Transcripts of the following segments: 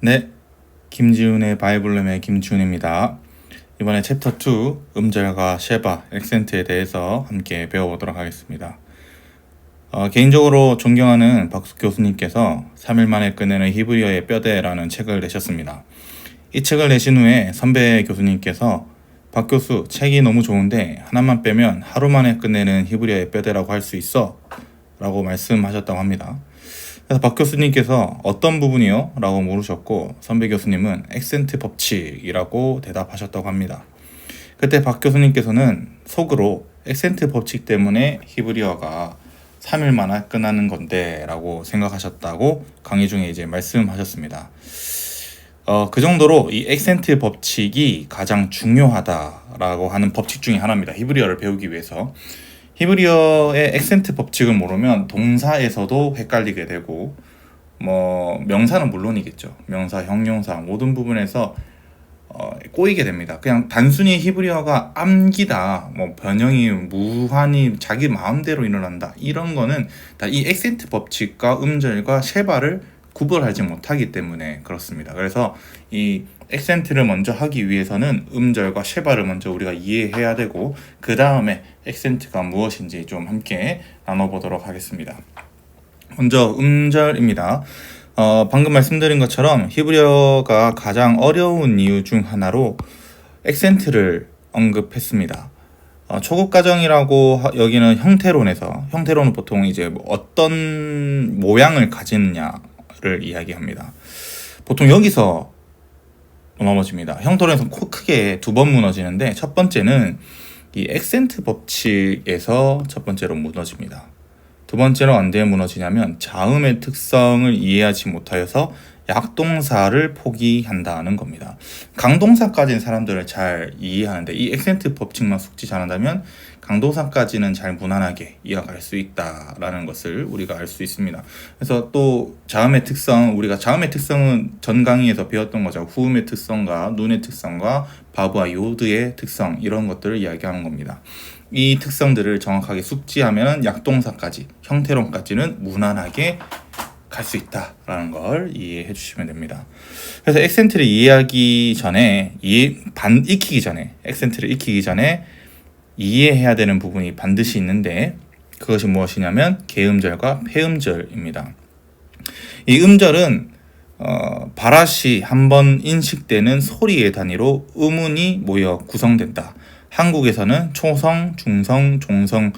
네, 김지훈의 바이블룸의 김지훈입니다. 이번에 챕터 2 음절과 쉐바, 액센트에 대해서 함께 배워보도록 하겠습니다. 개인적으로 존경하는 박수 교수님께서 3일 만에 끝내는 히브리어의 뼈대라는 책을 내셨습니다. 이 책을 내신 후에 선배 교수님께서 박 교수, 책이 너무 좋은데 하나만 빼면 하루 만에 끝내는 히브리어의 뼈대라고 할 수 있어? 라고 말씀하셨다고 합니다. 그래서 박 교수님께서 어떤 부분이요? 라고 물으셨고, 선배 교수님은 액센트 법칙이라고 대답하셨다고 합니다. 그때 박 교수님께서는 속으로 액센트 법칙 때문에 히브리어가 3일 만에 끝나는 건데 라고 생각하셨다고 강의 중에 이제 말씀하셨습니다. 그 정도로 이 액센트 법칙이 가장 중요하다라고 하는 법칙 중에 하나입니다. 히브리어를 배우기 위해서. 히브리어의 액센트 법칙을 모르면 동사에서도 헷갈리게 되고, 명사는 물론이겠죠. 명사, 형용사 모든 부분에서 꼬이게 됩니다. 그냥 단순히 히브리어가 암기다, 변형이 무한히 자기 마음대로 일어난다, 이런 거는 다 이 액센트 법칙과 음절과 쉐바를 구별하지 못하기 때문에 그렇습니다. 그래서 이 액센트를 먼저 하기 위해서는 음절과 쉐바를 먼저 우리가 이해해야 되고, 그 다음에 액센트가 무엇인지 좀 함께 나눠보도록 하겠습니다. 먼저 음절입니다. 방금 말씀드린 것처럼 히브리어가 가장 어려운 이유 중 하나로 액센트를 언급했습니다. 초급 과정이라고 여기는 형태론은 보통 이제 어떤 모양을 가지느냐를 이야기합니다. 보통 여기서 넘어집니다. 형태론에서 크게 두 번 무너지는데, 첫 번째는 이 액센트 법칙에서 첫 번째로 무너집니다. 두 번째로 언제 무너지냐면 자음의 특성을 이해하지 못하여서 약동사를 포기한다는 겁니다. 강동사까지는 사람들을 잘 이해하는데, 이 액센트 법칙만 숙지 잘한다면 강동사까지는 잘 무난하게 이어갈 수 있다라는 것을 우리가 알 수 있습니다. 그래서 또 자음의 특성은 전 강의에서 배웠던 거죠. 후음의 특성과 눈의 특성과 바브와 요드의 특성, 이런 것들을 이야기하는 겁니다. 이 특성들을 정확하게 숙지하면 약동사까지, 형태론까지는 무난하게 갈 수 있다라는 걸 이해해 주시면 됩니다. 그래서 액센트를 익히기 전에 액센트를 익히기 전에 이해해야 되는 부분이 반드시 있는데, 그것이 무엇이냐면 개음절과 폐음절입니다. 이 음절은 바라시 한번 인식되는 소리의 단위로 음운이 모여 구성된다. 한국에서는 초성, 중성, 종성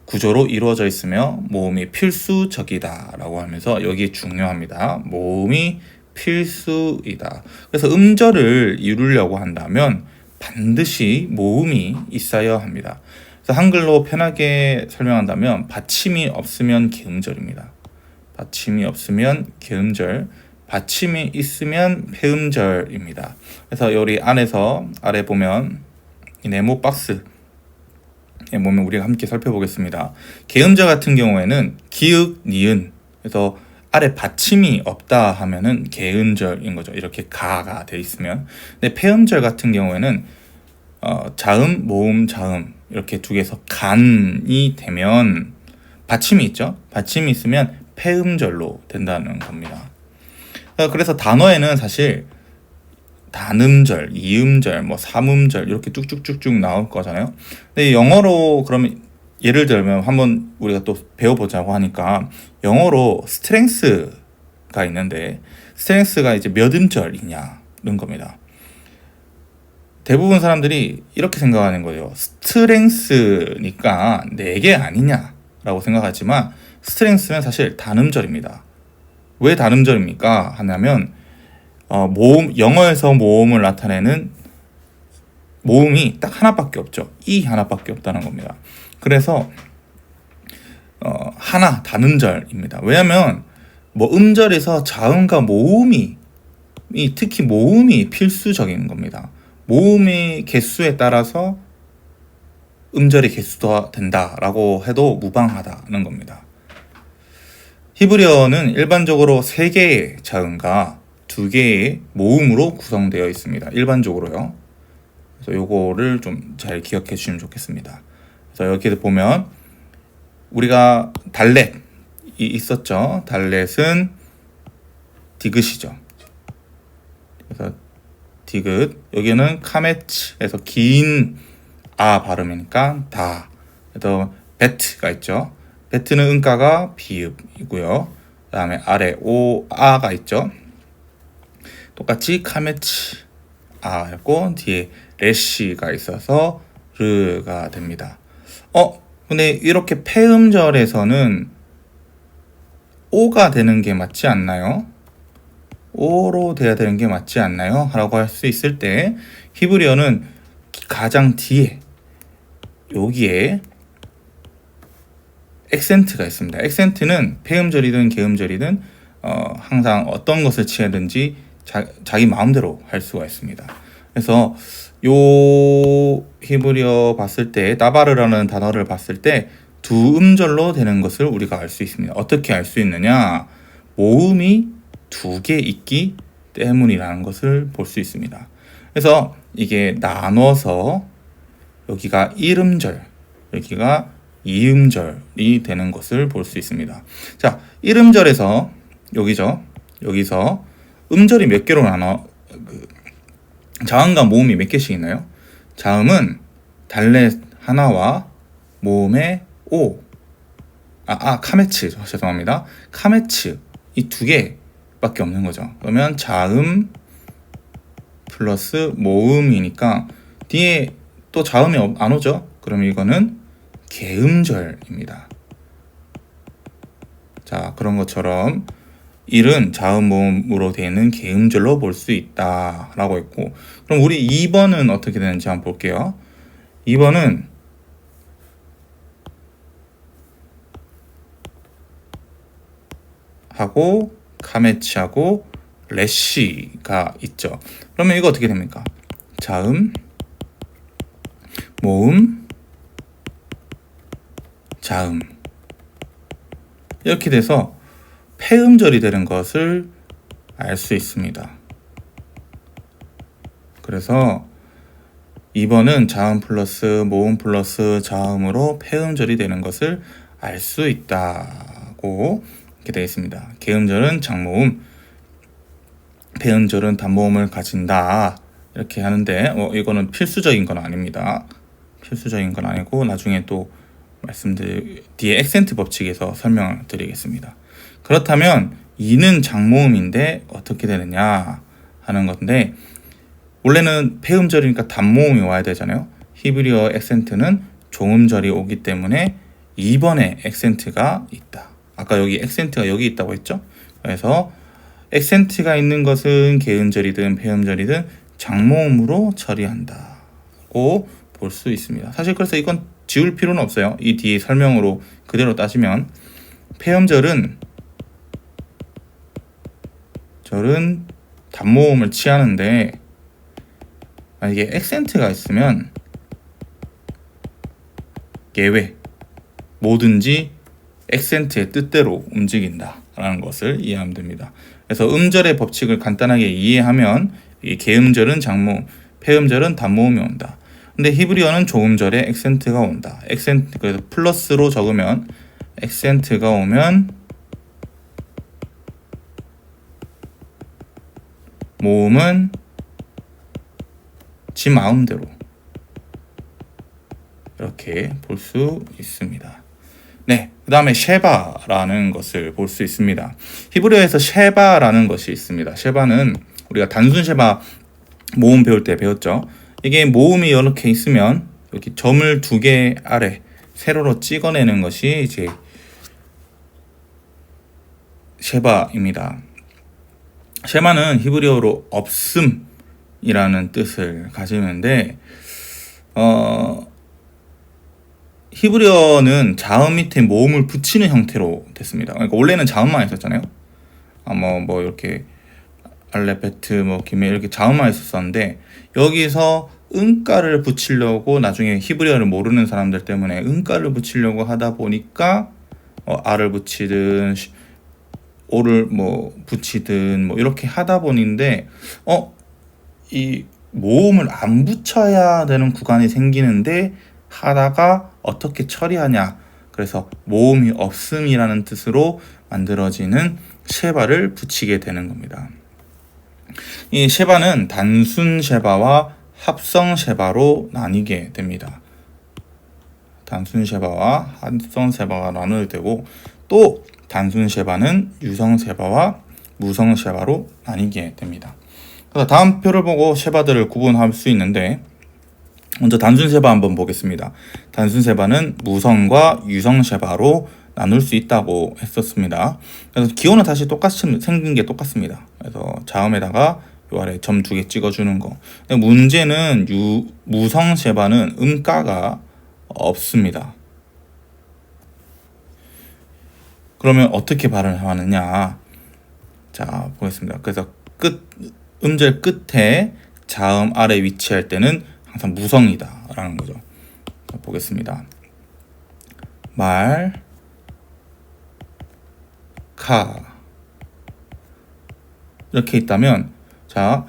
구조로 이루어져 있으며 모음이 필수적이다 라고 하면서, 여기 중요합니다. 모음이 필수이다. 그래서 음절을 이루려고 한다면 반드시 모음이 있어야 합니다. 그래서 한글로 편하게 설명한다면 받침이 없으면 개음절입니다. 받침이 없으면 개음절, 받침이 있으면 폐음절입니다. 그래서 여기 아래 보면 이 네모 박스에 보면 우리가 함께 살펴보겠습니다. 개음절 같은 경우에는 기읍, 니은, 그래서 아래 받침이 없다 하면은 개음절인 거죠. 이렇게 가가 돼 있으면. 근데 폐음절 같은 경우에는 자음, 모음, 자음 이렇게 두 개에서 간이 되면 받침이 있죠. 받침이 있으면 폐음절로 된다는 겁니다. 그래서 단어에는 사실 단음절, 이음절, 삼음절 이렇게 쭉쭉쭉쭉 나올 거잖아요. 근데 영어로 그러면 예를 들면 한번 우리가 또 배워보자고 하니까, 영어로 스트렝스가 있는데 스트렝스가 이제 몇 음절이냐는 겁니다. 대부분 사람들이 이렇게 생각하는 거예요. 스트렝스니까 4개 아니냐라고 생각하지만, 스트렝스는 사실 단음절입니다. 왜 단음절입니까? 하냐면 영어에서 모음을 나타내는 모음이 딱 하나밖에 없죠. 이 하나밖에 없다는 겁니다. 그래서 하나 단음절입니다. 왜냐하면 음절에서 자음과 모음이 특히 모음이 필수적인 겁니다. 모음의 개수에 따라서 음절의 개수가 된다라고 해도 무방하다는 겁니다. 히브리어는 일반적으로 3개의 자음과 2개의 모음으로 구성되어 있습니다. 일반적으로요. 그래서 요거를 좀 잘 기억해 주시면 좋겠습니다. 그래서 여기 보면 우리가 달렛이 있었죠. 달렛은 디귿이죠. 그래서 디귿. 여기는 카메츠에서 긴 아 발음이니까 다. 그래서 베트가 있죠. 베트는 은가가 비읍이고요. 그 다음에 아래 오 아가 있죠. 똑같이 카메츠 아였고 뒤에 레시가 있어서 르가 됩니다. 근데 이렇게 폐음절에서는 오가 되는 게 맞지 않나요? 오로 돼야 되는 게 맞지 않나요? 라고 할 수 있을 때 히브리어는 가장 뒤에 여기에 액센트가 있습니다. 액센트는 폐음절이든 개음절이든 항상 어떤 것을 취하든지 자기 마음대로 할 수가 있습니다. 그래서 요 히브리어 봤을 때 나바르라는 단어를 봤을 때 두 음절로 되는 것을 우리가 알 수 있습니다. 어떻게 알 수 있느냐? 모음이 두 개 있기 때문이라는 것을 볼 수 있습니다. 그래서 이게 나눠서 여기가 1음절, 여기가 2음절이 되는 것을 볼 수 있습니다. 자, 1음절에서 여기죠. 여기서 음절이 몇 개로 나눠 자음과 모음이 몇 개씩 있나요? 자음은 달렛 하나와 모음의 오. 카메츠. 죄송합니다. 카메츠. 이 두 개밖에 없는 거죠. 그러면 자음 플러스 모음이니까 뒤에 또 자음이 안 오죠? 그럼 이거는 개음절입니다. 자, 그런 것처럼 1은 자음 모음으로 되는 개음절로 볼 수 있다라고 했고, 그럼 우리 2번은 어떻게 되는지 한번 볼게요. 2번은 하고 카메치하고 레시가 있죠. 그러면 이거 어떻게 됩니까? 자음, 모음, 자음 이렇게 돼서 폐음절이 되는 것을 알 수 있습니다. 그래서 2번은 자음 플러스 모음 플러스 자음으로 폐음절이 되는 것을 알 수 있다고 이렇게 되어 있습니다. 개음절은 장모음, 폐음절은 단모음을 가진다 이렇게 하는데 이거는 필수적인 건 아닙니다. 필수적인 건 아니고 나중에 또 뒤에 액센트 법칙에서 설명을 드리겠습니다. 그렇다면 2는 장모음인데 어떻게 되느냐 하는 건데, 원래는 폐음절이니까 단모음이 와야 되잖아요. 히브리어 액센트는 종음절이 오기 때문에 2번에 액센트가 있다. 아까 여기 액센트가 여기 있다고 했죠. 그래서 액센트가 있는 것은 개음절이든 폐음절이든 장모음으로 처리한다고 볼 수 있습니다. 사실 그래서 이건 지울 필요는 없어요. 이 뒤에 설명으로 그대로 따지면 폐음절은 단모음을 취하는데 만약에 액센트가 있으면 예외 뭐든지 액센트의 뜻대로 움직인다라는 것을 이해하면 됩니다. 그래서 음절의 법칙을 간단하게 이해하면 이 개음절은 장모음, 폐음절은 단모음이 온다. 근데 히브리어는 조음절에 액센트가 온다. 그래서 플러스로 적으면 액센트가 오면 모음은 지 마음대로 이렇게 볼 수 있습니다. 네, 그 다음에 셰바라는 것을 볼 수 있습니다. 히브리어에서 셰바라는 것이 있습니다. 셰바는 우리가 단순 셰바 모음 배울 때 배웠죠. 이게 모음이 이렇게 있으면 여기 점을 2개 아래 세로로 찍어내는 것이 이제 셰바입니다. 셰바는 히브리어로 없음이라는 뜻을 가지는데 히브리어는 자음 밑에 모음을 붙이는 형태로 됐습니다. 그러니까 원래는 자음만 있었잖아요. 뭐 이렇게 알레베트 기메 이렇게 자음만 있었는데 여기서 은가를 붙이려고 나중에 히브리어를 모르는 사람들 때문에 은가를 붙이려고 하다 보니까 아를 붙이든 오를 붙이든 이렇게 하다 보는데 이 모음을 안 붙여야 되는 구간이 생기는데 하다가 어떻게 처리하냐. 그래서 모음이 없음이라는 뜻으로 만들어지는 셰바를 붙이게 되는 겁니다. 이 쉐바는 단순 쉐바와 합성 쉐바로 나뉘게 됩니다. 단순 쉐바와 합성 쉐바가 나누게 되고, 또 단순 쉐바는 유성 쉐바와 무성 쉐바로 나뉘게 됩니다. 그래서 다음 표를 보고 쉐바들을 구분할 수 있는데, 먼저 단순 쉐바 한번 보겠습니다. 단순 쉐바는 무성과 유성 쉐바로 나눌 수 있다고 했었습니다. 그래서 기호는 다시 똑같이 생긴 게 똑같습니다. 그래서 자음에다가 요 아래 점 2개 찍어주는 거. 근데 문제는 무성 쉐바는 음가가 없습니다. 그러면 어떻게 발음을 하느냐? 자, 보겠습니다. 그래서 음절 끝에 자음 아래 위치할 때는 항상 무성이다 라는 거죠. 자, 보겠습니다. 말, 카 이렇게 있다면, 자,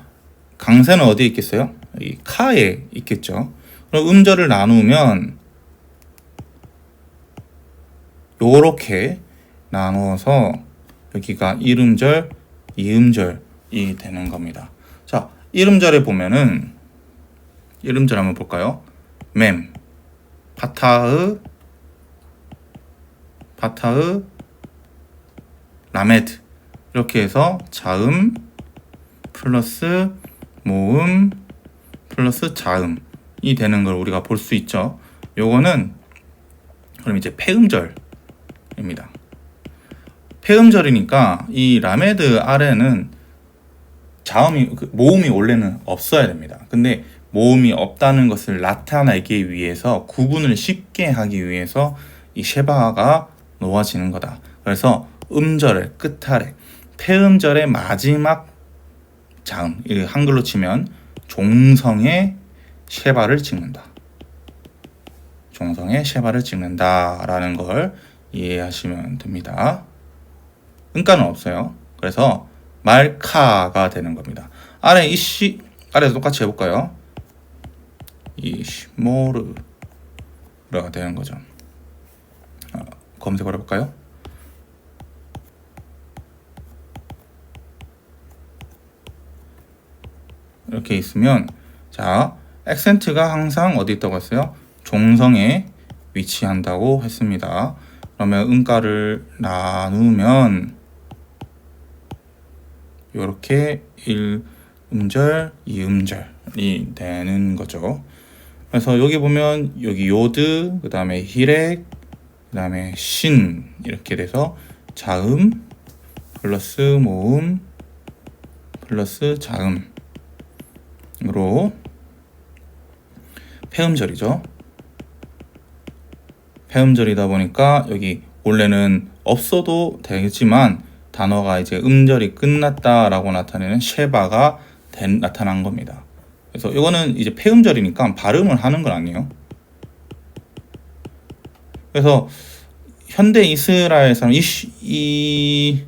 강세는 어디에 있겠어요? 이 카에 있겠죠. 그럼 음절을 나누면 요렇게 나눠서 여기가 1음절, 2음절이 되는 겁니다. 자, 1음절에 보면은 1음절 한번 볼까요? 맴, 파타흐, 라메드 이렇게 해서 자음 플러스 모음 플러스 자음이 되는 걸 우리가 볼 수 있죠. 요거는 그럼 이제 폐음절입니다. 폐음절이니까 이 라메드 아래는 모음이 원래는 없어야 됩니다. 근데 모음이 없다는 것을 나타내기 위해서, 구분을 쉽게 하기 위해서 이 쉐바가 놓아지는 거다. 그래서 음절의 끝 아래, 폐음절의 마지막 자음, 한글로 치면 종성의 쉐바를 찍는다. 종성의 쉐바를 찍는다라는 걸 이해하시면 됩니다. 음가는 없어요. 그래서 말카가 되는 겁니다. 아래에서 똑같이 해볼까요? 이시모르가 되는 거죠. 검색을 해볼까요? 이렇게 있으면, 자, 액센트가 항상 어디 있다고 했어요? 종성에 위치한다고 했습니다. 그러면 음가를 나누면 이렇게 1음절, 2음절이 되는 거죠. 그래서 여기 보면 여기 요드, 그 다음에 히렉, 그 다음에 신 이렇게 돼서 자음 플러스 모음 플러스 자음으로 폐음절이죠. 폐음절이다 보니까 여기 원래는 없어도 되지만 단어가 이제 음절이 끝났다라고 나타내는 쉐바가 나타난 겁니다. 그래서 이거는 이제 폐음절이니까 발음을 하는 건 아니에요. 그래서 현대 이스라엘에서는 이게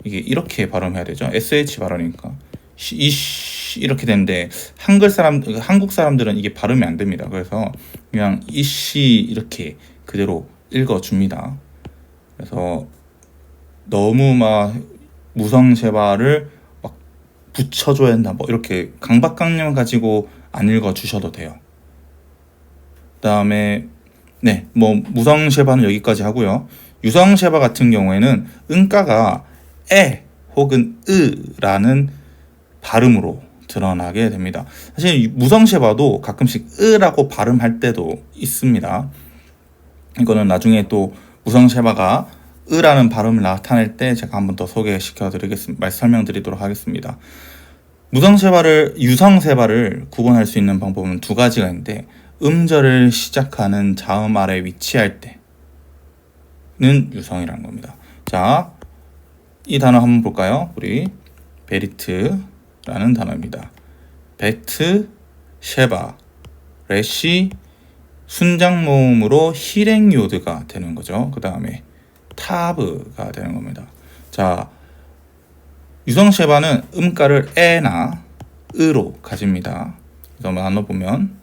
이렇게 발음해야 되죠. SH 발음이니까 이렇게 되는데 한국 사람들은 이게 발음이 안 됩니다. 그래서 그냥 이씨 이렇게 그대로 읽어줍니다. 그래서 너무 막 무성 쉐바를 막 붙여줘야 된다, 뭐 이렇게 강박관념 가지고 안 읽어주셔도 돼요. 그다음에 네, 뭐 무성 쉐바는 여기까지 하고요. 유성 쉐바 같은 경우에는 음가가 에 혹은 으라는 발음으로 드러나게 됩니다. 사실 무성 쉐바도 가끔씩 으라고 발음할 때도 있습니다. 이거는 나중에 또 무성 쉐바가 으라는 발음을 나타낼 때 제가 한번 더 설명드리도록 하겠습니다. 무성 쉐바를 유성 쉐바를 구분할 수 있는 방법은 두 가지가 있는데, 음절을 시작하는 자음 아래 위치할 때는 유성이라는 겁니다. 자, 이 단어 한번 볼까요? 우리 베리트라는 단어입니다. 베트, 쉐바, 레시, 순장 모음으로 히렉요드가 되는 거죠. 그 다음에 타브가 되는 겁니다. 자, 유성 쉐바는 음가를 에나 으로 가집니다. 그래서 한번 나눠보면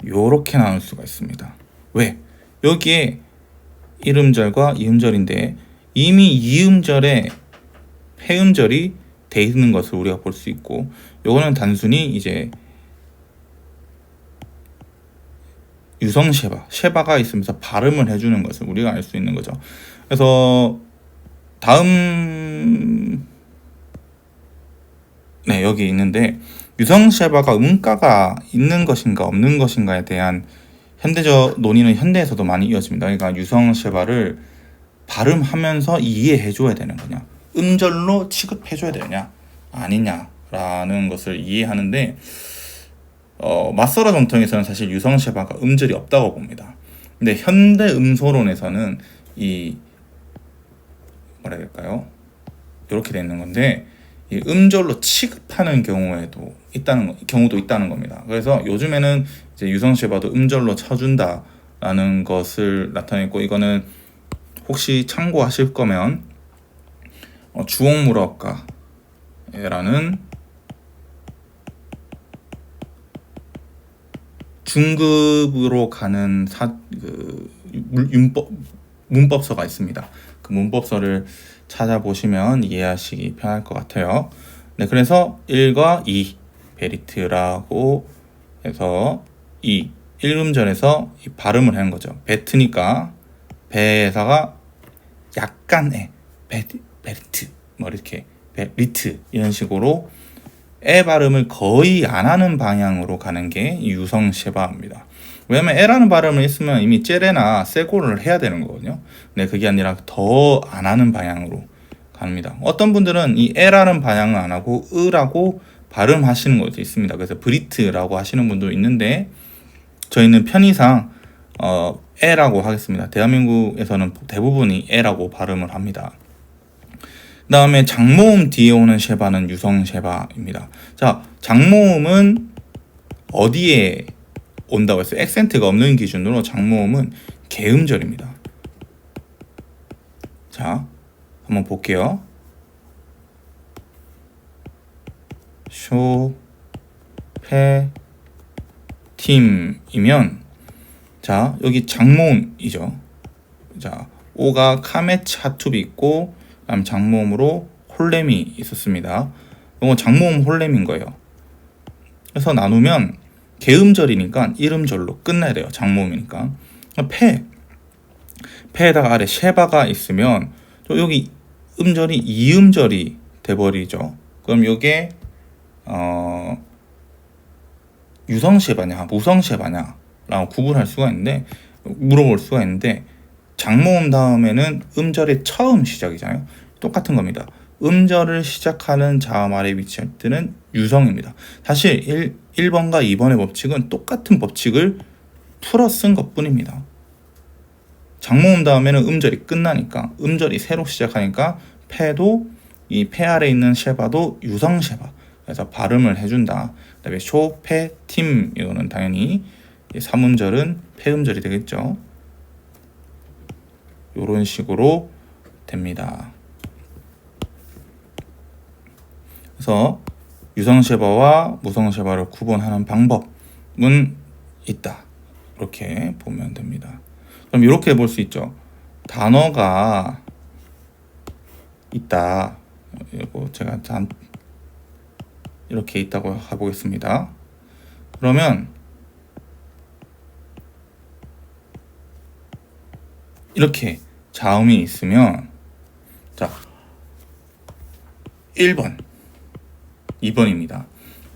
요렇게 나눌 수가 있습니다. 왜? 여기에 1음절과 2음절인데 이미 2음절에 폐음절이 돼 있는 것을 우리가 볼 수 있고, 요거는 단순히 이제 유성 쉐바가 있으면서 발음을 해주는 것을 우리가 알 수 있는 거죠. 그래서 다음 여기 있는데, 유성 쉐바가 음가가 있는 것인가 없는 것인가에 대한 현대적 논의는 현대에서도 많이 이어집니다. 그러니까 유성 쉐바를 발음하면서 이해해줘야 되는 거냐, 음절로 취급해줘야 되냐 아니냐라는 것을 이해하는데, 맞서라 정통에서는 사실 유성 쉐바가 음절이 없다고 봅니다. 근데 현대 음소론에서는 이 뭐라 해야 될까요? 이렇게 되는 건데, 이 음절로 취급하는 경우도 있다는 겁니다. 그래서 요즘에는 이제 유성 쉐바도 음절로 쳐준다라는 것을 나타냈고, 이거는 혹시 참고하실 거면 주옥물어가라는 중급으로 가는 문법서가 있습니다. 그 문법서를 찾아보시면 이해하시기 편할 것 같아요. 네, 그래서 1과 2 베리트라고 해서 이 1음절에서 이 발음을 하는 거죠. 베트니까 배에서가 약간 베리트 뭐 이렇게 베리트 이런 식으로 에 발음을 거의 안 하는 방향으로 가는 게 유성 쉐바입니다. 왜냐면 에라는 발음을 했으면 이미 째레나 세고를 해야 되는 거거든요. 근데 그게 아니라 더 안 하는 방향으로 갑니다. 어떤 분들은 이 에라는 방향을 안 하고 으라고 발음하시는 것도 있습니다. 그래서 브리트라고 하시는 분도 있는데, 저희는 편의상 에라고 하겠습니다. 대한민국에서는 대부분이 에라고 발음을 합니다. 그 다음에 장모음 뒤에 오는 쉐바는 유성 쉐바입니다. 자, 장모음은 어디에 온다고 했어요? 액센트가 없는 기준으로 장모음은 개음절입니다. 자, 한번 볼게요. 쇼, 페, 팀이면, 자, 여기 장모음이죠. 자, 오가 카메치 하투비 있고, 그다음 장모음으로 홀렘이 있었습니다. 이건 장모음 홀렘인 거예요. 그래서 나누면 개음절이니까 1음절로 끝나야 돼요. 장모음이니까. 페에다가 아래 쉐바가 있으면 여기 음절이 2음절이 돼버리죠. 그럼 이게 유성 쉐바냐 무성 쉐바냐 라고 구분할 수가 있는데, 물어볼 수가 있는데, 장모음 다음에는 음절의 처음 시작이잖아요. 똑같은 겁니다. 음절을 시작하는 자음 아래 위치할 때는 유성입니다. 사실 1번과 2번의 법칙은 똑같은 법칙을 풀어 쓴 것뿐입니다. 장모음 다음에는 음절이 끝나니까, 음절이 새로 시작하니까 페도 이 페 아래 있는 쉐바도 유성 쉐바, 그래서 발음을 해준다. 그 다음에 쇼, 페, 팀, 이거는 당연히 3음절은 페음절이 되겠죠. 이런 식으로 됩니다. 그래서 유성 쉐바와 무성 쉐바를 구분하는 방법은 있다. 이렇게 보면 됩니다. 그럼 이렇게 볼 수 있죠. 단어가 있다. 이거 제가 이렇게 있다고 해보겠습니다. 그러면 이렇게 자음이 있으면, 자, 1번, 2번입니다.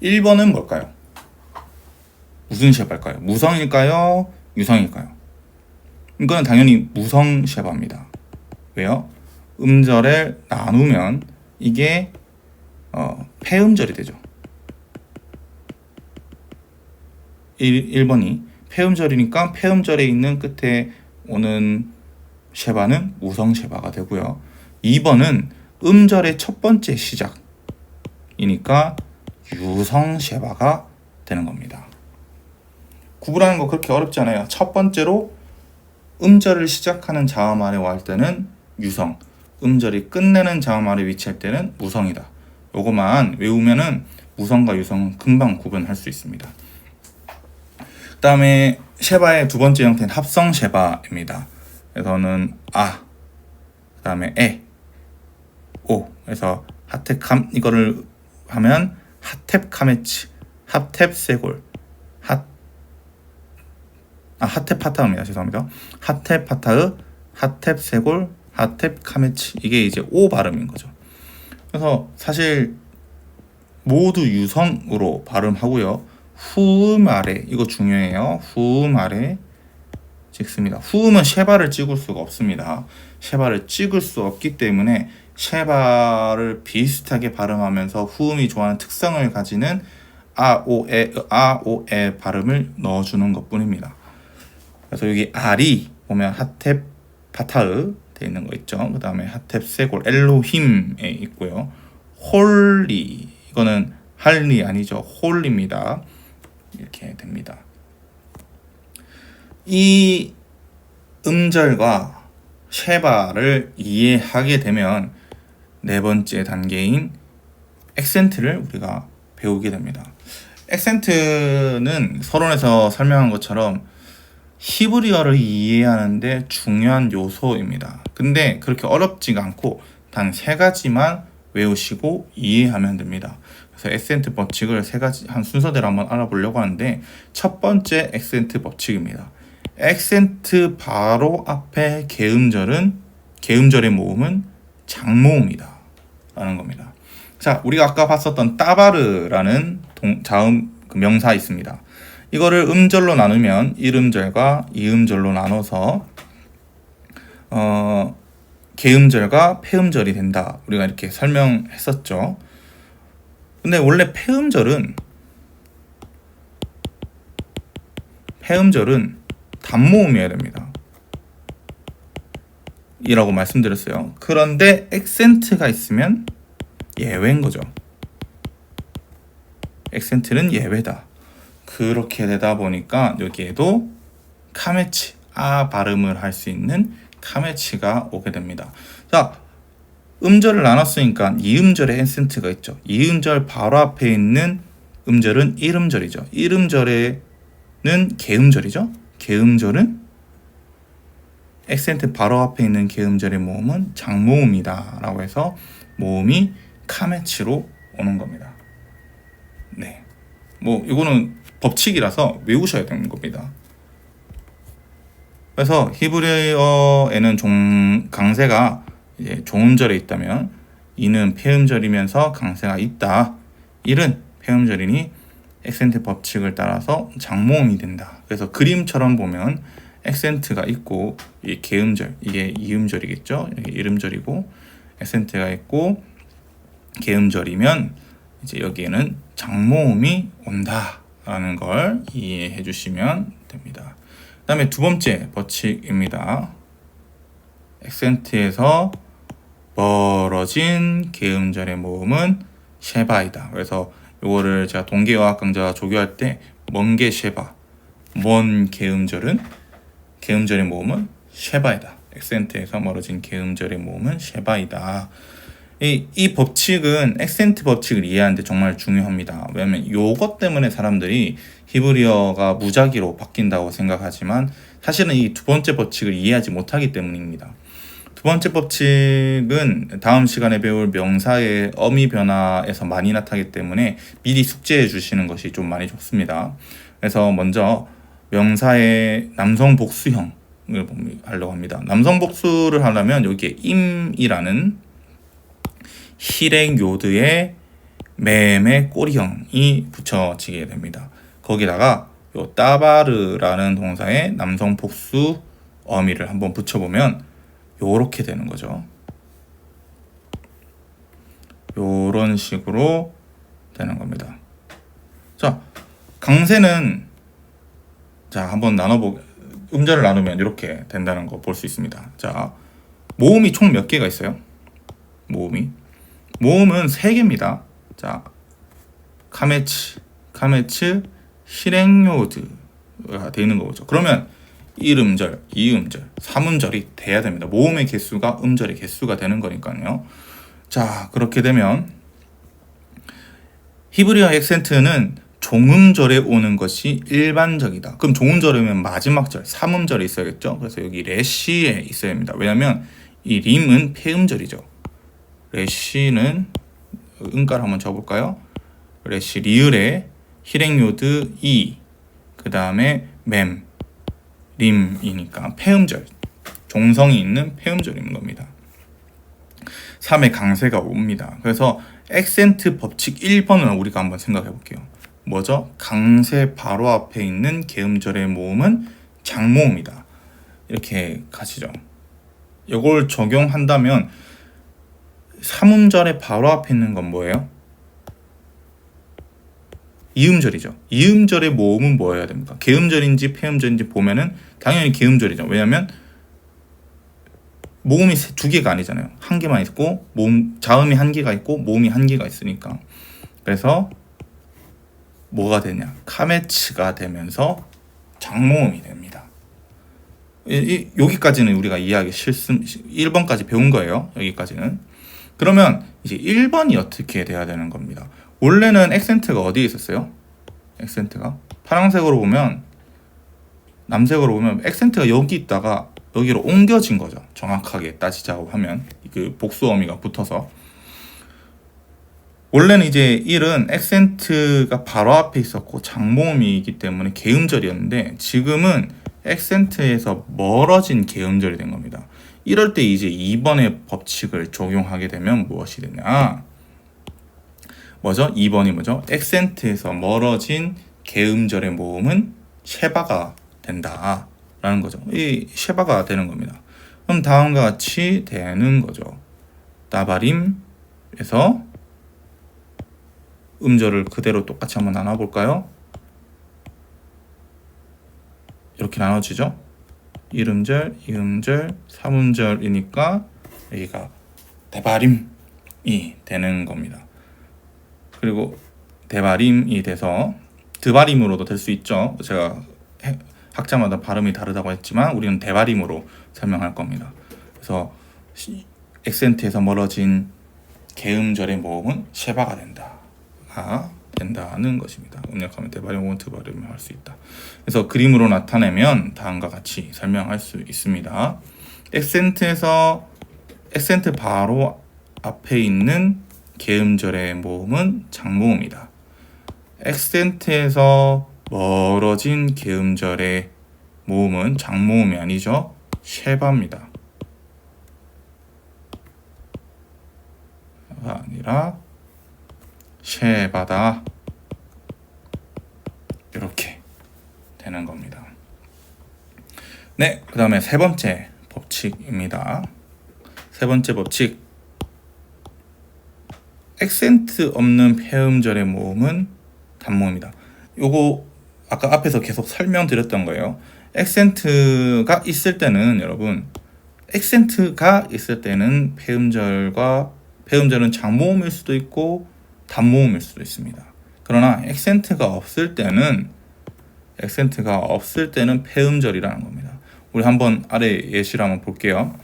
1번은 뭘까요? 무슨 쉐바일까요? 무성일까요? 유성일까요? 이거는 당연히 무성 쉐바입니다. 왜요? 음절을 나누면 이게 폐음절이 되죠. 1번이 폐음절이니까 폐음절에 있는 끝에 오는 쉐바는 무성 쉐바가 되고요. 2번은 음절의 첫 번째 시작이니까 유성 쉐바가 되는 겁니다. 구분하는 거 그렇게 어렵지 않아요. 첫 번째로 음절을 시작하는 자음 아래 와 할 때는 유성, 음절이 끝내는 자음 아래 위치할 때는 무성이다. 요거만 외우면은 무성과 유성은 금방 구분할 수 있습니다. 그 다음에 쉐바의 두 번째 형태는 합성 쉐바입니다. 그래서는 아, 그 다음에 에, 오, 그래서 이거를 하면 하텝 카메치, 하텝 세골, 하텝 파타흐입니다. 죄송합니다. 하텝 파타흐, 하텝 세골, 하텝 카메치. 이게 이제 오 발음인 거죠. 그래서 사실 모두 유성으로 발음하고요. 후음 아래, 이거 중요해요. 후음 아래 찍습니다. 후음은 쉐바를 찍을 수가 없습니다. 쉐바를 찍을 수 없기 때문에 쉐바를 비슷하게 발음하면서 후음이 좋아하는 특성을 가지는 아오에 발음을 넣어주는 것 뿐입니다. 그래서 여기 아리 보면 하텝 파타흐 돼 있는 거 있죠. 그 다음에 하텝 세골 엘로힘에 있고요. 홀리, 이거는 할리 아니죠. 홀리입니다. 이렇게 됩니다. 이 음절과 쉐바를 이해하게 되면 네 번째 단계인 액센트를 우리가 배우게 됩니다. 액센트는 서론에서 설명한 것처럼 히브리어를 이해하는데 중요한 요소입니다. 근데 그렇게 어렵지가 않고 단 세 가지만 외우시고 이해하면 됩니다. 그래서 액센트 법칙을 세 가지 한 순서대로 한번 알아보려고 하는데, 첫 번째 액센트 법칙입니다. 액센트 바로 앞에 계음절의 모음은 장모음이다 라는 겁니다. 자, 우리가 아까 봤었던 따바르라는 자음 명사 있습니다. 이거를 음절로 나누면 1음절과 2음절로 나눠서 계음절과 폐음절이 된다. 우리가 이렇게 설명했었죠. 근데 원래 폐음절은 단모음이어야 됩니다. 이라고 말씀드렸어요. 그런데 액센트가 있으면 예외인 거죠. 액센트는 예외다. 그렇게 되다 보니까 여기에도 카메치, 발음을 할 수 있는 카메치가 오게 됩니다. 자, 음절을 나눴으니까 2음절에 액센트가 있죠. 2음절 바로 앞에 있는 음절은 1음절이죠. 1음절에는 계음절이죠. 계음절은 액센트 바로 앞에 있는 계음절의 모음은 장모음이다 라고 해서 모음이 카메치로 오는 겁니다. 네, 뭐 이거는 법칙이라서 외우셔야 되는 겁니다. 그래서 히브리어에는 강세가 이제 종음절에 있다면 2는 폐음절이면서 강세가 있다. 1은 폐음절이니 액센트 법칙을 따라서 장모음이 된다. 그래서 그림처럼 보면 액센트가 있고 이 계음절, 이게 2음절이겠죠. 여기 1음절이고 액센트가 있고 계음절이면 이제 여기에는 장모음이 온다라는 걸 이해해 주시면 됩니다. 그 다음에 두 번째 법칙입니다. 액센트에서 멀어진 계음절의 모음은 쉐바이다. 그래서 이거를 제가 동계어학 강좌 조교할 때 먼게 쉐바, 먼 계음절의 모음은 쉐바이다. 액센트에서 멀어진 계음절의 모음은 쉐바이다. 이 법칙은 액센트 법칙을 이해하는데 정말 중요합니다. 왜냐하면 이것 때문에 사람들이 히브리어가 무작위로 바뀐다고 생각하지만 사실은 이 두 번째 법칙을 이해하지 못하기 때문입니다. 두 번째 법칙은 다음 시간에 배울 명사의 어미 변화에서 많이 나타나기 때문에 미리 숙제해 주시는 것이 좀 많이 좋습니다. 그래서 먼저 명사의 남성 복수형을 하려고 합니다. 남성 복수를 하려면 여기에 임이라는 히렉 요드의 매매 꼬리형이 붙여지게 됩니다. 거기다가 요 따바르라는 동사의 남성 복수 어미를 한번 붙여보면 요렇게 되는 거죠. 요런 식으로 되는 겁니다. 자, 강세는 한번 음절을 나누면 이렇게 된다는 거 볼 수 있습니다. 자, 모음이 총 몇 개가 있어요? 모음은 3개입니다. 자, 카메츠, 히렉요드가 되는 거죠. 그러면 1음절, 2음절, 3음절이 돼야 됩니다. 모음의 개수가 음절의 개수가 되는 거니까요. 자, 그렇게 되면 히브리어 액센트는 종음절에 오는 것이 일반적이다. 그럼 종음절이면 마지막 절, 3음절에 있어야겠죠. 그래서 여기 레시에 있어야 합니다. 왜냐하면 이 림은 폐음절이죠. 레시는 음가를 한번 적어볼까요? 레시 리을에 hir행요드 이, 그 다음에 맴, 림이니까 폐음절, 종성이 있는 폐음절인 겁니다. 3의 강세가 옵니다. 그래서 액센트 법칙 1번을 우리가 한번 생각해 볼게요. 뭐죠? 강세 바로 앞에 있는 개음절의 모음은 장모음이다. 이렇게 가시죠. 이걸 적용한다면 3음절의 바로 앞에 있는 건 뭐예요? 이음절이죠. 이음절의 모음은 뭐여야 됩니까? 개음절인지 폐음절인지 보면은 당연히 개음절이죠. 왜냐하면 모음이 두 개가 아니잖아요. 한 개만 있고 자음이 한 개가 있고 모음이 한 개가 있으니까. 그래서 뭐가 되냐? 카메츠가 되면서 장모음이 됩니다. 여기까지는 우리가 이해하기 1번까지 배운 거예요. 여기까지는. 그러면 이제 1번이 어떻게 돼야 되는 겁니다. 원래는 액센트가 어디에 있었어요? 액센트가 파란색으로 보면, 남색으로 보면 액센트가 여기 있다가 여기로 옮겨진 거죠. 정확하게 따지자고 하면 그 복수어미가 붙어서. 원래는 이제 1은 액센트가 바로 앞에 있었고 장모음이기 때문에 개음절이었는데, 지금은 액센트에서 멀어진 개음절이 된 겁니다. 이럴 때 이제 2번의 법칙을 적용하게 되면 무엇이 되냐? 뭐죠? 2번이 뭐죠? 액센트에서 멀어진 개음절의 모음은 쉐바가 된다 라는 거죠. 이 쉐바가 되는 겁니다. 그럼 다음과 같이 되는 거죠. 나바림에서 음절을 그대로 똑같이 한번 나눠볼까요? 이렇게 나눠지죠. 1음절, 2음절, 3음절이니까 여기가 대바림이 되는 겁니다. 그리고 대바림이 돼서 드바림으로도 될 수 있죠. 제가 학자마다 발음이 다르다고 했지만 우리는 대바림으로 설명할 겁니다. 그래서 액센트에서 멀어진 개음절의 모음은 쉐바가 된다는 것입니다. 음력하면 대바림 혹은 드바림을 할 수 있다. 그래서 그림으로 나타내면 다음과 같이 설명할 수 있습니다. 액센트 바로 앞에 있는 개음절의 모음은 장모음이다. 액센트에서 멀어진 개음절의 모음은 장모음이 아니죠. 쉐바입니다. 아니라 쉐바다. 이렇게 되는 겁니다. 네, 그 다음에 세 번째 법칙입니다. 세 번째 법칙. 액센트 없는 폐음절의 모음은 단모음이다. 요거 아까 앞에서 계속 설명드렸던 거예요. 액센트가 있을 때는 여러분, 액센트가 있을 때는 폐음절은 장모음일 수도 있고 단모음일 수도 있습니다. 그러나 액센트가 없을 때는 폐음절이라는 겁니다. 우리 한번 아래 예시를 한번 볼게요.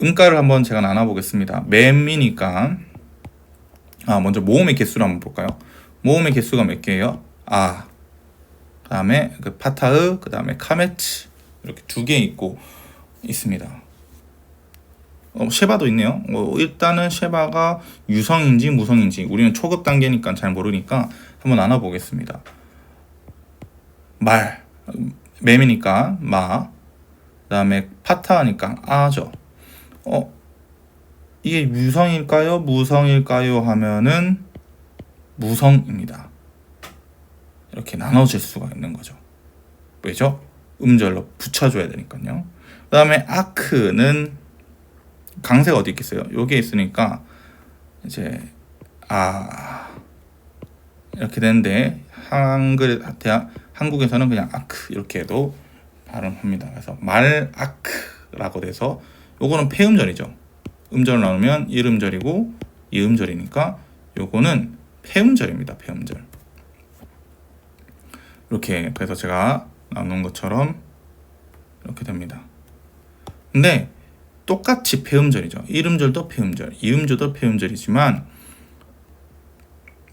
음가를 한번 제가 나눠보겠습니다. 맴이니까 먼저 모음의 개수를 한번 볼까요? 모음의 개수가 몇 개예요? 그 다음에 그 파타으, 그 다음에 카메츠, 이렇게 두 개 있습니다. 쉐바도 있네요. 일단은 쉐바가 유성인지 무성인지 우리는 초급 단계니까 잘 모르니까 한번 나눠보겠습니다. 맴이니까 마, 그 다음에 파타니까 아죠. 이게 유성일까요? 무성일까요? 하면은 무성입니다. 이렇게 나눠질 수가 있는 거죠. 왜죠? 음절로 붙여줘야 되니까요. 그 다음에 아크는 강세가 어디 있겠어요? 여기에 있으니까 이제 이렇게 되는데 한국에서는 그냥 아크 이렇게 해도 발음합니다. 그래서 말아크라고 돼서 요거는 폐음절이죠. 음절을 나누면 1음절이고 2음절이니까 요거는 폐음절입니다. 폐음절. 이렇게 그래서 제가 나눈 것처럼 이렇게 됩니다. 근데 똑같이 폐음절이죠. 1음절도 폐음절, 2음절도 폐음절이지만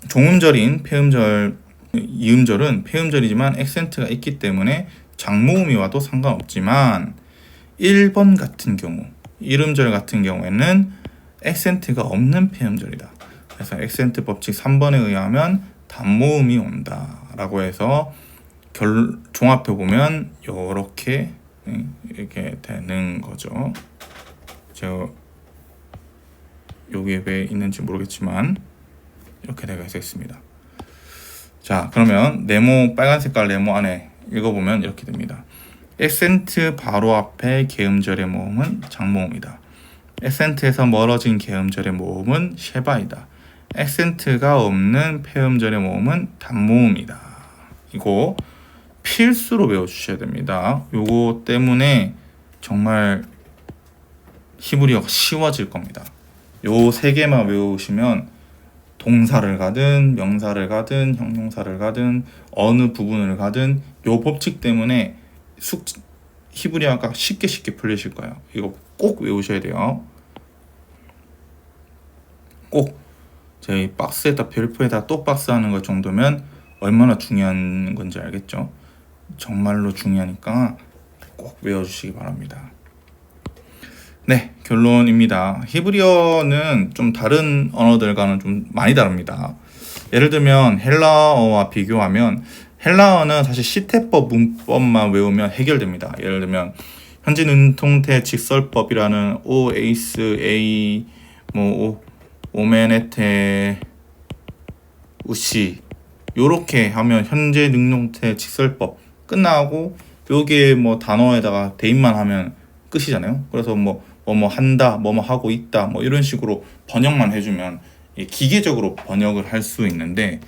종음절인 폐음절, 2음절은 폐음절이지만 액센트가 있기 때문에 장모음이 와도 상관없지만 1번 같은 경우, 1음절 같은 경우에는 액센트가 없는 폐음절이다. 그래서 액센트 법칙 3번에 의하면 단모음이 온다 라고 해서 종합해 보면 이렇게 되는 거죠. 제가 여기에 왜 있는지 모르겠지만 이렇게 되어 있습니다. 자, 그러면 네모, 빨간 색깔 네모 안에 읽어보면 이렇게 됩니다. 액센트 바로 앞에 개음절의 모음은 장모음이다. 액센트에서 멀어진 개음절의 모음은 쉐바이다. 액센트가 없는 폐음절의 모음은 단모음이다. 이거 필수로 외워주셔야 됩니다. 요거 때문에 정말 히브리어가 쉬워질 겁니다. 요 세 개만 외우시면 동사를 가든 명사를 가든 형용사를 가든 어느 부분을 가든 요 법칙 때문에 히브리어가 쉽게 풀리실 거예요. 이거 꼭 외우셔야 돼요. 꼭 저희 박스에다 별표에다 또 박스 하는 것 정도면 얼마나 중요한 건지 알겠죠? 정말로 중요하니까 꼭 외워주시기 바랍니다. 네, 결론입니다. 히브리어는 좀 다른 언어들과는 좀 많이 다릅니다. 예를 들면 헬라어와 비교하면 헬라어는 사실 시태법 문법만 외우면 해결됩니다. 예를 들면 현재 능통태 직설법이라는 오에이스 에이 오메네테 우시 요렇게 하면 현재 능동태 직설법 끝나고 요게 단어에다가 대입만 하면 끝이잖아요. 그래서 뭐뭐 한다, 뭐뭐 하고 있다, 이런 식으로 번역만 해주면 기계적으로 번역을 할 수 있는데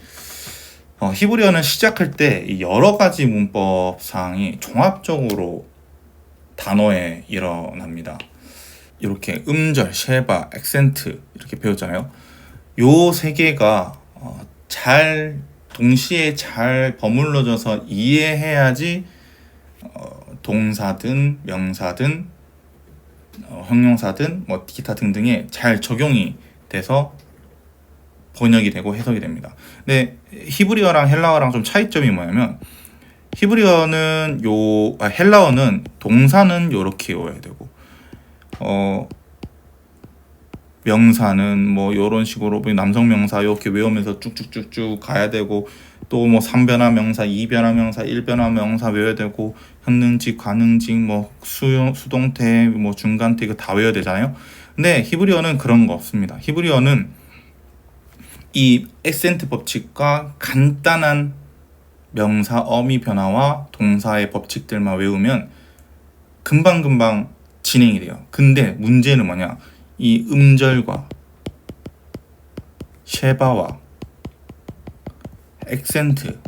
히브리어는 시작할 때 여러 가지 문법상이 종합적으로 단어에 일어납니다. 이렇게 음절, 쉐바, 액센트 이렇게 배웠잖아요. 요 세 개가 동시에 잘 버물러져서 이해해야지 동사든 명사든 형용사든 기타 등등에 잘 적용이 돼서 번역이 되고 해석이 됩니다. 근데 히브리어랑 헬라어랑 좀 차이점이 뭐냐면 헬라어는 동사는 요렇게 외워야 되고 명사는 요런 식으로 남성 명사 이렇게 외우면서 쭉쭉쭉쭉 가야 되고 또 3변화 명사, 2변화 명사, 1변화 명사 외워야 되고 현능직, 관능직, 수동태, 중간태 이거 다 외워야 되잖아요. 근데 히브리어는 그런 거 없습니다. 히브리어는 이 액센트 법칙과 간단한 명사, 어미 변화와 동사의 법칙들만 외우면 금방금방 진행이 돼요. 근데 문제는 뭐냐? 이 음절과 쉐바와 액센트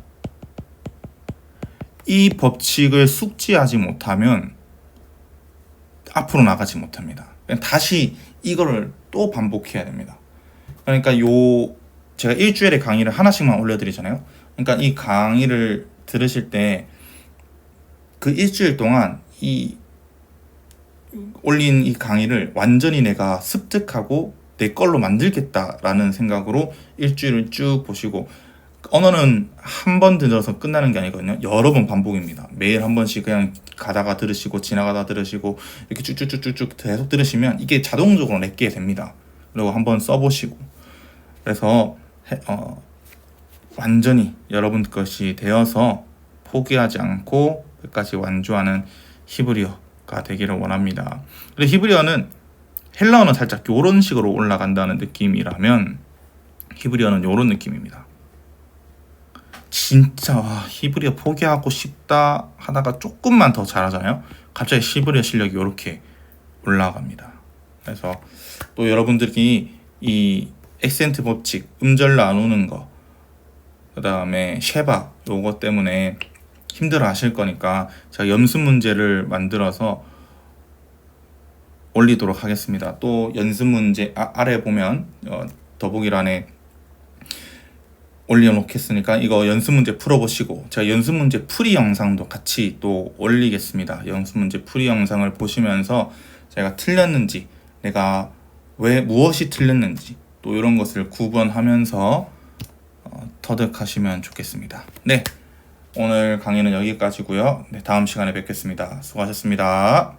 이 법칙을 숙지하지 못하면 앞으로 나가지 못합니다. 다시 이거를 또 반복해야 됩니다. 그러니까 제가 일주일에 강의를 하나씩만 올려드리잖아요. 그러니까 이 강의를 들으실 때 그 일주일 동안 올린 이 강의를 완전히 내가 습득하고 내 걸로 만들겠다라는 생각으로 일주일을 쭉 보시고, 언어는 한 번 들어서 끝나는 게 아니거든요. 여러 번 반복입니다. 매일 한 번씩 그냥 가다가 들으시고 지나가다 들으시고 이렇게 쭉쭉쭉쭉 계속 들으시면 이게 자동적으로 내게 됩니다. 그리고 한번 써보시고, 그래서 완전히 여러분 것이 되어서 포기하지 않고 끝까지 완주하는 히브리어가 되기를 원합니다. 그리고 히브리어는 헬라어는 살짝 이런 식으로 올라간다는 느낌이라면 히브리어는 이런 느낌입니다. 진짜 히브리어 포기하고 싶다 하다가 조금만 더 잘하잖아요. 갑자기 히브리어 실력이 이렇게 올라갑니다. 그래서 또 여러분들이 이 액센트 법칙, 음절 나누는 거, 그 다음에 쉐바 요거 때문에 힘들어 하실 거니까 제가 연습 문제를 만들어서 올리도록 하겠습니다. 또 연습 문제 아래 보면 더보기란에 올려놓겠으니까 이거 연습 문제 풀어보시고, 제가 연습 문제 풀이 영상도 같이 또 올리겠습니다. 연습 문제 풀이 영상을 보시면서 제가 틀렸는지, 내가 왜 무엇이 틀렸는지 또 이런 것을 구분하면서 터득하시면 좋겠습니다. 네, 오늘 강의는 여기까지고요. 네, 다음 시간에 뵙겠습니다. 수고하셨습니다.